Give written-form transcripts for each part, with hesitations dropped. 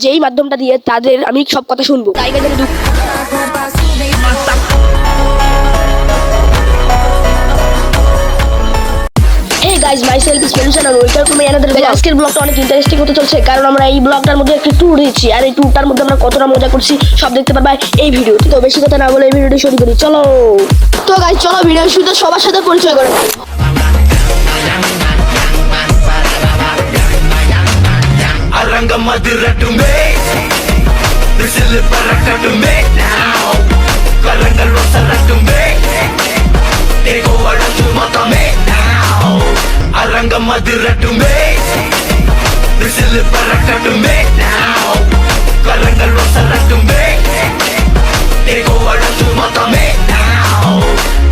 যেই মাধ্যমটা দিয়ে তাদের আমি সব কথা শুনবো। তাই গাইজ আমি Hey guys, myself is Melushan and welcome to my another vlog. আজকের ব্লগটা অনেক ইন্টারেস্টিং হতে চলছে কারণ আমরা এই ব্লগটার মধ্যে একটি ট্যুর দিচ্ছি আর এই ট্যুরটার মধ্যে আমরা কতটা মজা করছি সব দেখতে পারবা এই ভিডিওতে। তো বেশি কথা না বলে এই ভিডিওটি শুরু করি, চলো। তো গাইজ চলো ভিডিও শুরুতে সবার সাথে পরিচয় করে নিই।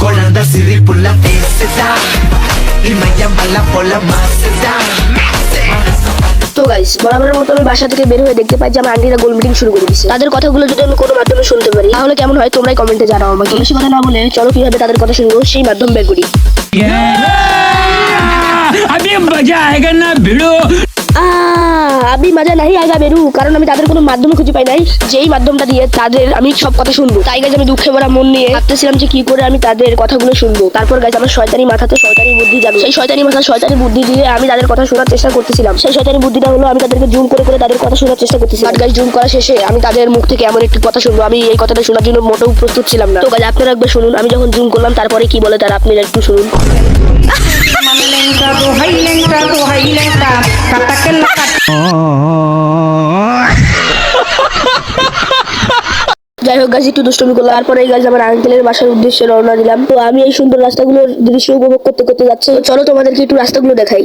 Colanda siripulla feseda y me llama la pola maceda. তো গাইস বরাবরের মতো আমি বাসা থেকে বের হয়ে দেখতে পাই যে আমার আন্টিরা গোল মিটিং শুরু করে দিয়েছে। তাদের কথাগুলো যদি আমি কোনো মাধ্যমে শুনতে পারি তাহলে কেমন হয় তোমরাই কমেন্টে জানাও আমাকে। বেশি কথা না বলে চলো কিভাবে তাদের কথা শুনবো সেই মাধ্যম বের করি। अभी मजा आएगा ना भिड़ो। আমি মজা নাহি আয়গা বেরু, কারণ আমি তাদের কোনো মাধ্যম খুঁজে পাই নাই যেই মাধ্যমটা দিয়ে তাদের আমি সব কথা শুনবো। তাই গাইজ আমি দুঃখে ভরা মন নিয়ে ভাবতেছিলাম যে কি করে আমি তাদের কথাগুলো শুনবো। তারপর গাইজ আমার শয়তানি মাথাতে শয়তানি বুদ্ধি যাবে, সেই শয়তানি মাথা শয়তানি বুদ্ধি দিয়ে আমি তাদের কথা শোনার চেষ্টা করতেছিলাম। সেই শয়তানি বুদ্ধিটা হলো আমি তাদেরকে জুম করে করে তাদের কথা শোনার চেষ্টা করতেছি। বাট গাইজ জুম করা শেষে আমি তাদের মুখ থেকে এমন একটি কথা শুনবো আমি এই কথাটা শোনার জন্য মোটেও প্রস্তুত ছিলাম না। তো গাইজ আপনারা একবার শুনুন আমি যখন জুম করলাম তারপরে কি বলে তারা, আপনারা একটু শুনুন। যাই হোক গাছ একটু দুষ্টমি করলাম, তারপরে গাছ আমার আঙ্কেলের বাসার উদ্দেশ্যে রওনা দিলাম। তো আমি এই সুন্দর রাস্তাগুলোর দৃশ্য উপভোগ করতে করতে যাচ্ছি। তো চলো তোমাদেরকে একটু রাস্তাগুলো দেখাই।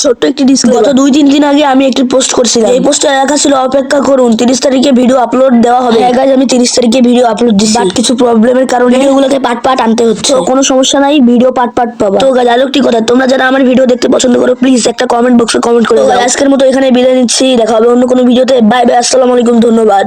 ছোট্ট একটি ডিসক্লেমার, গত 2-3 দিন আগে আমি একটি পোস্ট করছিলাম। এই পোস্টে লেখা ছিল অপেক্ষা করুন 30 তারিখে ভিডিও আপলোড দেওয়া হবে। হ্যাঁ গাইজ আমি 30 তারিখে ভিডিও আপলোড দিচ্ছি, বাট কিছু প্রবলেমের কারণে ভিডিওগুলোকে পার্ট পার্ট আনতে হচ্ছে। তো কোনো সমস্যা নাই, ভিডিও পার্ট পার্ট পাবা। তো গাইজ আরেকটি কথা, তোমরা যারা আমার ভিডিও দেখতে পছন্দ করো প্লিজ একটা কমেন্ট বক্সে কমেন্ট করে দাও। আজকের মতো এখানে বিদায় নিচ্ছি, দেখা হবে অন্য কোনো ভিডিওতে। বাই বাই, আসসালামু আলাইকুম, ধন্যবাদ।